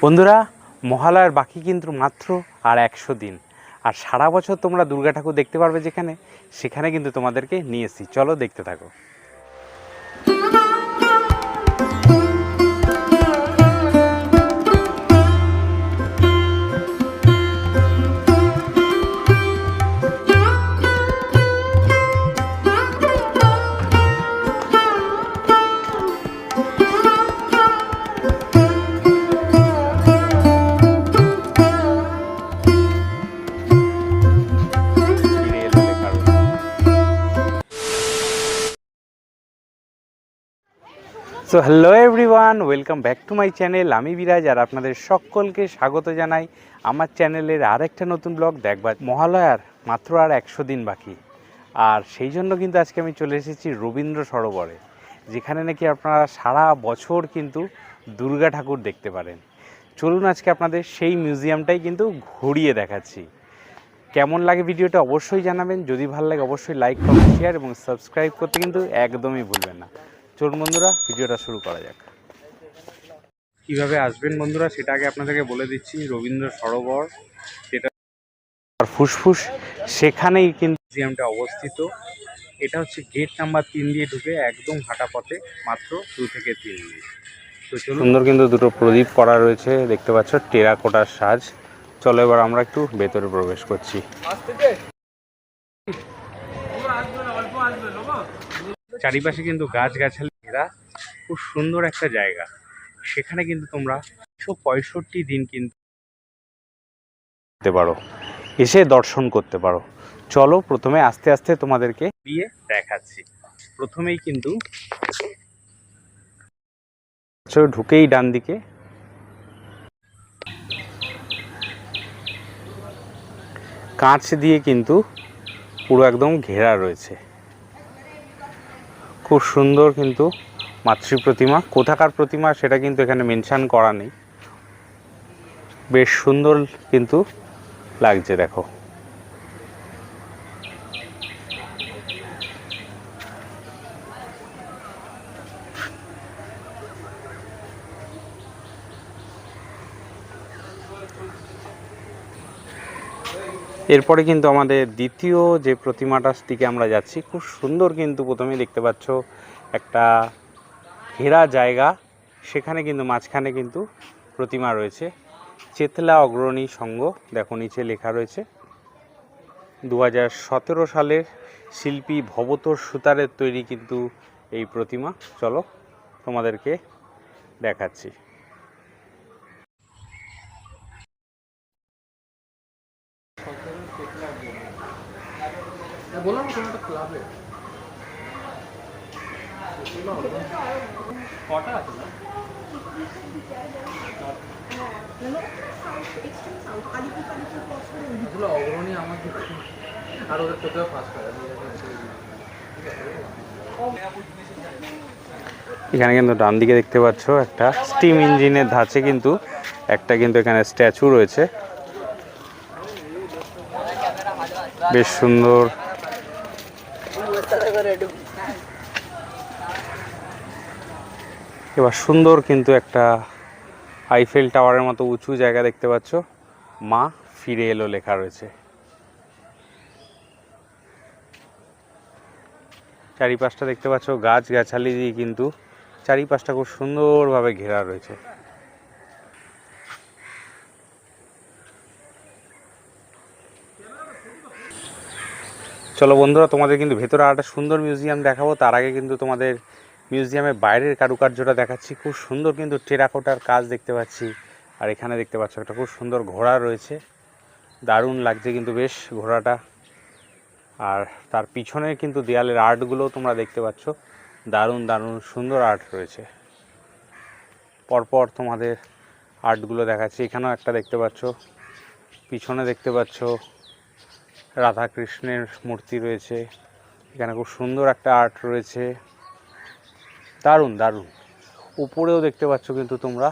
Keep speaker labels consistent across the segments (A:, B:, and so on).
A: বন্ধুরা, মহালয়ার বাকি কিন্তু মাত্র আর 100 দিন। আর সারা বছর তোমরা দুর্গা ঠাকুর দেখতে পারবে সেখানে কিন্তু তোমাদেরকে নিয়ে এসেছি। চলো দেখতে থাকো। So hello everyone, welcome back to my channel. আমি বিরাজ আর আপনাদের সকলকে স্বাগত জানাই আমার চ্যানেলের আরেকটা নতুন ব্লগ দেখবার। মহালয়ার মাত্র আর 100 দিন বাকি, আর সেই জন্য কিন্তু আজকে আমি চলে এসেছি রবীন্দ্র সরোবরে, যেখানে নাকি আপনারা সারা বছর কিন্তু দুর্গা ঠাকুর দেখতে পারেন। চলুন আজকে আপনাদের সেই মিউজিয়ামটাই কিন্তু ঘুরিয়ে দেখাচ্ছি। কেমন লাগে ভিডিওটা অবশ্যই জানাবেন। যদি ভালো লাগে অবশ্যই লাইক, কমেন্ট, শেয়ার এবং সাবস্ক্রাইব করতে কিন্তু একদমই ভুলবেন না। চলুন বন্ধুরা, ভিডিওটা শুরু করা যাক। কীভাবে আসবেন বন্ধুরা সেটা আগে আপনাদেরকে বলে দিচ্ছি। রবীন্দ্র সরোবর যেটা ফুসফুস, সেখানেই কিন্তু মিউজিয়ামটা অবস্থিত। এটা হচ্ছে গেট নাম্বার 3 দিয়ে ঢুকে একদম হাঁটা পথে মাত্র 2 থেকে 3 মিনিট। তো সুন্দর কিন্তু দুটো প্রদীপ করা রয়েছে, দেখতে পাচ্ছ, টেরাকোটার সাজ। চলো এবার আমরা একটু ভেতরে প্রবেশ করছি। চারিপাশে কিন্তু গাছগাছালি ঘেরা, খুব সুন্দর একটা জায়গা। সেখানে কিন্তু তোমরা 165 দিন কিন্তু পারো, এসে দর্শন করতে পারো। চলো প্রথমে আস্তে আস্তে তোমাদেরকে দিয়ে দেখাচ্ছি। প্রথমেই কিন্তু ঢুকেই ডান দিকে কাঁচ দিয়ে কিন্তু পুরো একদম ঘেরা রয়েছে। খুব সুন্দর কিন্তু মাতৃ প্রতিমা। কোথাকার প্রতিমা সেটা কিন্তু এখানে মেনশন করা নেই। বেশ সুন্দর কিন্তু লাগছে, দেখো। এরপরে কিন্তু আমাদের দ্বিতীয় যে প্রতিমাটার দিকে আমরা যাচ্ছি। খুব সুন্দর কিন্তু প্রথমেই দেখতে পাচ্ছ একটা ঘেরা জায়গা, সেখানে কিন্তু মাঝখানে কিন্তু প্রতিমা রয়েছে। চেতলা অগ্রণী সংঘ, দেখো নিচে লেখা রয়েছে। 2017 সালের শিল্পী ভবতোষ সুতারের তৈরি কিন্তু এই প্রতিমা। চলো তোমাদেরকে দেখাচ্ছি। এখানে কিন্তু ডান দিকে দেখতে পাচ্ছ একটা স্টিম ইঞ্জিনের ধাঁচে কিন্তু এখানে স্ট্যাচু রয়েছে। বেশ সুন্দর। এবার সুন্দর কিন্তু একটা আইফেল টাওয়ারের মতো উঁচু জায়গা দেখতে পাচ্ছ। মা ফিরে এলো লেখা রয়েছে। চারিপাশটা দেখতে পাচ্ছ গাছগাছালি দিয়ে কিন্তু চারিপাশটা খুব সুন্দরভাবে ঘেরা রয়েছে। চলো বন্ধুরা, তোমাদের কিন্তু ভেতরে একটা সুন্দর মিউজিয়াম দেখাবো। তার আগে কিন্তু তোমাদের মিউজিয়ামের বাইরের কারুকার্যটা দেখাচ্ছি। খুব সুন্দর কিন্তু টেরাকোটার কাজ দেখতে পাচ্ছি। আর এখানে দেখতে পাচ্ছ একটা খুব সুন্দর ঘোড়া রয়েছে, দারুণ লাগছে কিন্তু বেশ ঘোড়াটা। আর তার পিছনে কিন্তু দেয়ালের আর্টগুলোও তোমরা দেখতে পাচ্ছ, দারুণ দারুণ সুন্দর আর্ট রয়েছে। পরপর তোমাদের আর্টগুলো দেখাচ্ছি। এখানেও একটা দেখতে পাচ্ছ, পিছনে দেখতে পাচ্ছ রাধা কৃষ্ণের মূর্তি রয়েছে। এখানে খুব সুন্দর একটা আর্ট রয়েছে, দারুণ দারুণ। উপরেও দেখতে পাচ্ছ কিন্তু তোমরা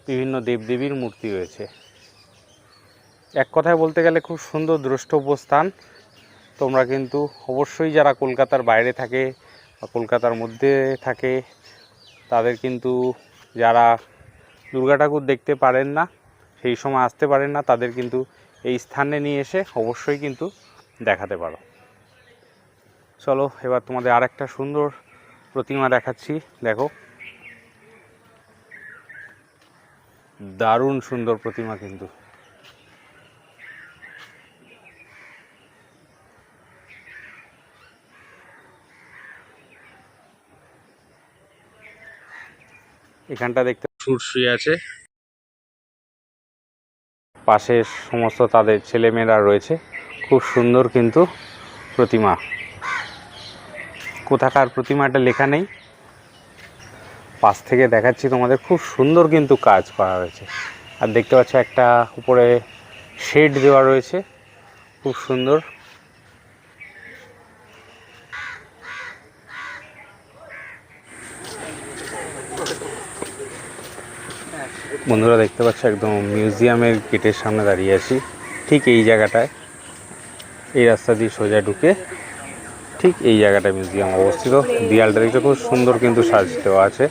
A: বিভিন্ন দেবদেবীর মূর্তি রয়েছে। এক কথায় বলতে গেলে খুব সুন্দর দ্রষ্টব্য স্থান। তোমরা কিন্তু অবশ্যই যারা কলকাতার বাইরে থাকে বা কলকাতার মধ্যে থাকে, তাদের কিন্তু যারা দুর্গা ঠাকুর দেখতে পারেন না, সেই সময় আসতে পারেন না, তাদের কিন্তু এই স্থানে নিয়ে এসে অবশ্যই কিন্তু দেখাতে পারো। চলো এবার তোমাদের আর একটা সুন্দর প্রতিমা দেখাচ্ছি। দেখো, দারুণ সুন্দর প্রতিমা কিন্তু। এখানটা দেখতে সুর শুয়ে আছে, পাশে সমস্ত তাদের ছেলেমেয়েরা রয়েছে। খুব সুন্দর কিন্তু প্রতিমা। কোথাকার প্রতিমাটা লেখা নেই, পাশ থেকে দেখাচ্ছি তোমাদের। খুব সুন্দর কিন্তু কাজ করা হয়েছে। আর দেখতে পাচ্ছ একটা উপরে শেড দেওয়া রয়েছে, খুব সুন্দর। বন্ধুরা দেখতে পাচ্ছ একদম মিউজিয়ামের গেটের সামনে দাঁড়িয়ে আছি। ঠিক এই জায়গাটায়, এই রাস্তা দিয়ে সোজা ঢুকে ঠিক এই জায়গাটায় মিউজিয়াম অবস্থিত। দেয়ালটা দেখতে খুব সুন্দর কিন্তু সাজ দেওয়া আছে।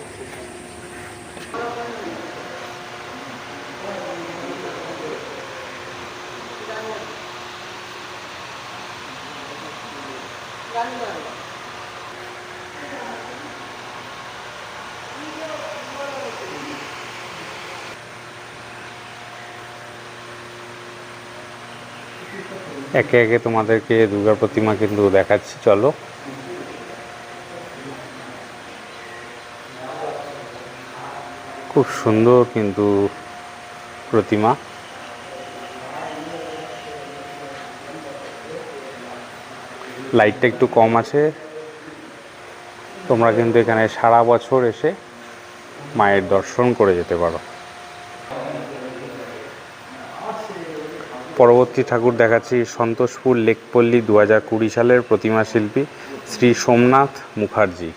A: একে একে তোমাদেরকে দুর্গা প্রতিমা কিন্তু দেখাচ্ছি, চলো। খুব সুন্দর কিন্তু প্রতিমা। লাইটটা একটু কম আছে, তোমরা কিন্তু এখানে সারা বছর এসে মায়ের দর্শন করে যেতে পারো। পরবর্তী ঠাকুর দেখাচ্ছি সন্তোষপুর লেকপল্লী 2020 সালের প্রতিমা শিল্পী শ্রী সোমনাথ মুখার্জি।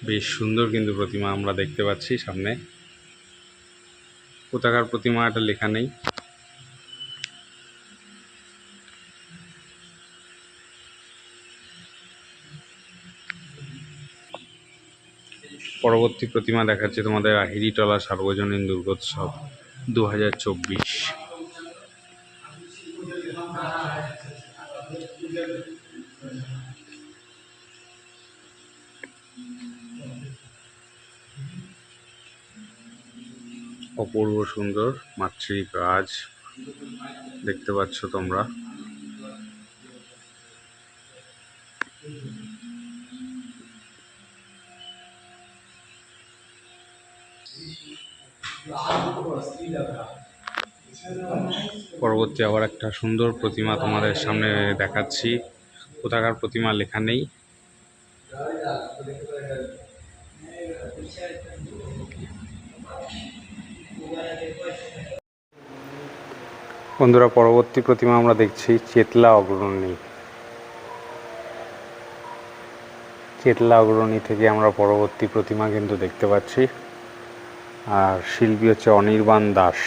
A: বেশ সুন্দর কিন্তু প্রতিমা আমরা দেখতে পাচ্ছি সামনে। কোথাকার প্রতিমা এটা লেখা নেই। পরবর্তী প্রতিমা দেখাচ্ছে তোমাদের আহিরিটলা সার্বজনীন দুর্গোৎসব 2024। অপূর্ব সুন্দর মাতৃ কাজ দেখতে পাচ্ছ তোমরা। পরবর্তী আবার একটা সুন্দর প্রতিমা তোমাদের সামনে দেখাচ্ছি। কোথাকার প্রতিমা লেখা নেই। বন্ধুরা পরবর্তী প্রতিমা আমরা দেখছি চেতলা অগ্রণী। চেতলা অগ্রণী থেকে আমরা পরবর্তী প্রতিমা কিন্তু দেখতে পাচ্ছি। আর শিল্পী হচ্ছে অনির্বাণ দাস।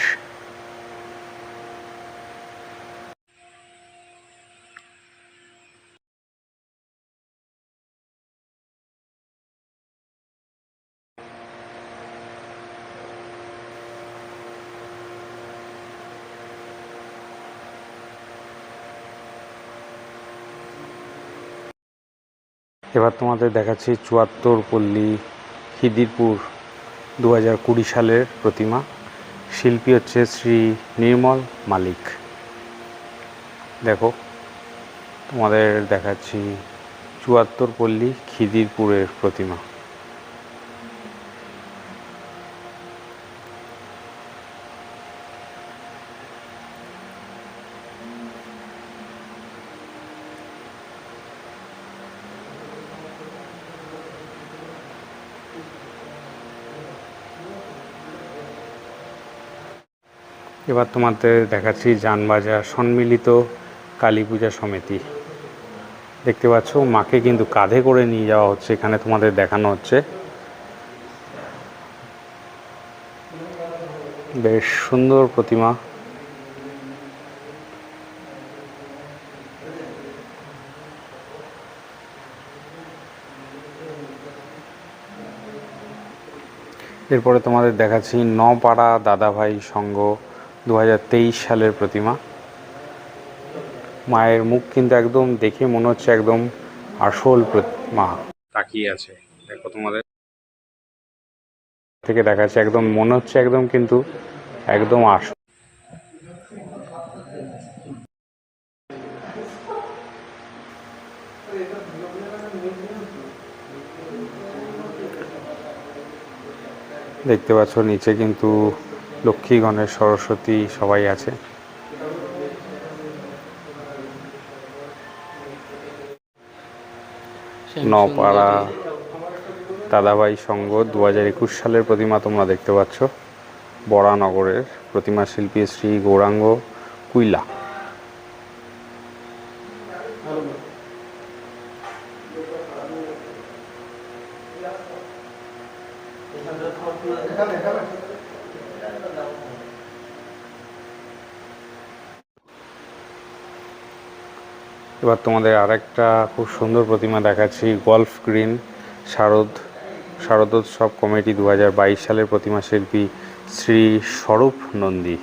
A: এবার তোমাদের দেখাচ্ছি 74 পল্লী খিদিরপুর 2020 সালের প্রতিমা। শিল্পী হচ্ছে শ্রী নির্মল মালিক। দেখো তোমাদের দেখাচ্ছি 74 পল্লী খিদিরপুরের প্রতিমা। এবার তোমাদের দেখাচ্ছি জানবাজার সম্মিলিত কালী পূজা সমিতি। দেখতে পাচ্ছ মাকে কিন্তু কাঁধে করে নিয়ে যাওয়া হচ্ছে, এখানে তোমাদের দেখানো হচ্ছে। বেশ সুন্দর প্রতিমা। এরপরে তোমাদের দেখাচ্ছি নপাড়া দাদাভাই সংঘ 2023 সালের প্রতিমা। মায়ের মুখ কিন্তু একদম দেখে মনে হচ্ছে একদম আসল মা তাকিয়ে আছে। দেখো তোমাদের থেকে দেখাচ্ছে, একদম মনে হচ্ছে একদম কিন্তু একদম আসল। দেখতে পাচ্ছ নিচে কিন্তু লক্ষ্মী গণেশ সরস্বতী সবাই আছে। নপাড়া দাদাভাই সংঘ 2021 সালের প্রতিমা তোমরা দেখতে পাচ্ছ। বরানগরের প্রতিমা শিল্পী শ্রী গৌরাঙ্গ কুইলা। এবার তোমাদের আরেকটা খুব সুন্দর প্রতিমা দেখাচ্ছি। গল্ফ গ্রিন শারদোৎসব কমিটি 2022 সালের প্রতিমা শিল্পী শ্রী স্বরূপ নন্দী।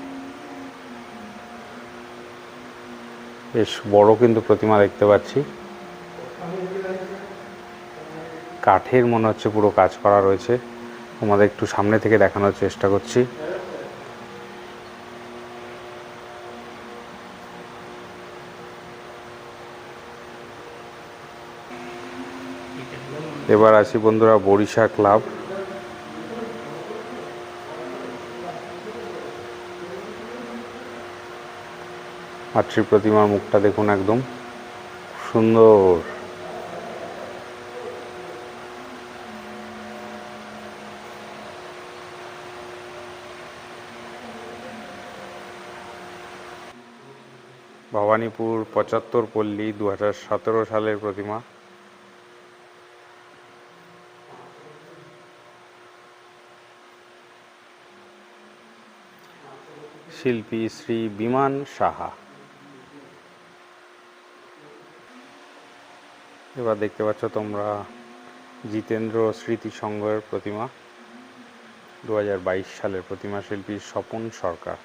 A: বেশ বড় কিন্তু প্রতিমা দেখতে পাচ্ছি, কাঠের মনে হচ্ছে পুরো কাজ করা রয়েছে। তোমাদের একটু সামনে থেকে দেখানোর চেষ্টা করছি। এবার আছি বন্ধুরা বরিশা ক্লাব। মাতৃ প্রতিমার মুখটা দেখুন একদম সুন্দর। ভবানীপুর 75 পল্লী 2017 সালের প্রতিমা। শিল্পী শ্রী বিমান সাহা। এবার দেখতে পাচ্ছ তোমরা জিতেন্দ্র স্মৃতি সংঘের প্রতিমা 2022 সালের প্রতিমা শিল্পী স্বপন সরকার।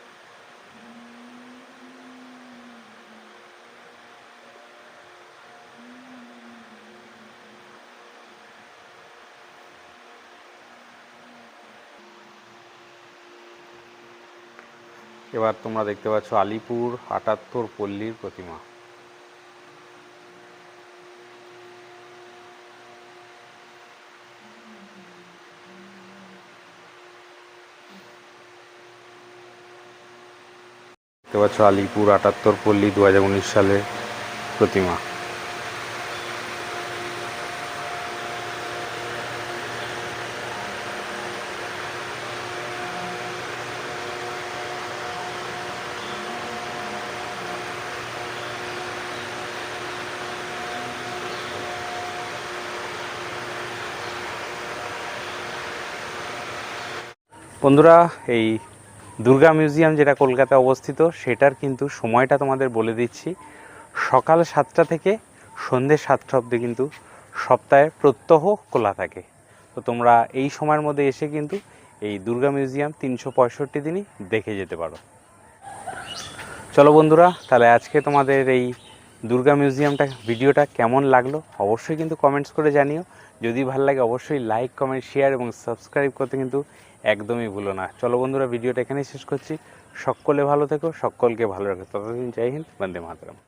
A: এবার তোমরা দেখতে পাচ্ছ আলিপুর 78 পল্লীর প্রতিমা। দেখতে পাচ্ছ আলিপুর 78 পল্লী 2019 সালের প্রতিমা। বন্ধুরা এই দুর্গা মিউজিয়াম যেটা কলকাতায় অবস্থিত সেটার কিন্তু সময়টা তোমাদের বলে দিচ্ছি। সকাল 7টা থেকে সন্ধ্যে 7টা অবধি কিন্তু সপ্তাহে প্রত্যহ খোলা থাকে। তো তোমরা এই সময়ের মধ্যে এসে কিন্তু এই দুর্গা মিউজিয়াম 365 দিনই দেখে যেতে পারো। চলো বন্ধুরা, তাহলে আজকে তোমাদের এই দুর্গা মিউজিয়ামটা ভিডিওটা কেমন লাগলো অবশ্যই কিন্তু কমেন্টস করে জানিও। যদি ভালো লাগে অবশ্যই লাইক কমেন্ট শেয়ার এবং সাবস্ক্রাইব করতে কিন্তু একদমই ভুলো না। চলো বন্ধুরা, ভিডিওটা এখানেই শেষ করছি। সকলে ভালো থেকো, সকলকে ভালো রাখো। ততদিন জয় হিন্দ, বন্দে মাতরম।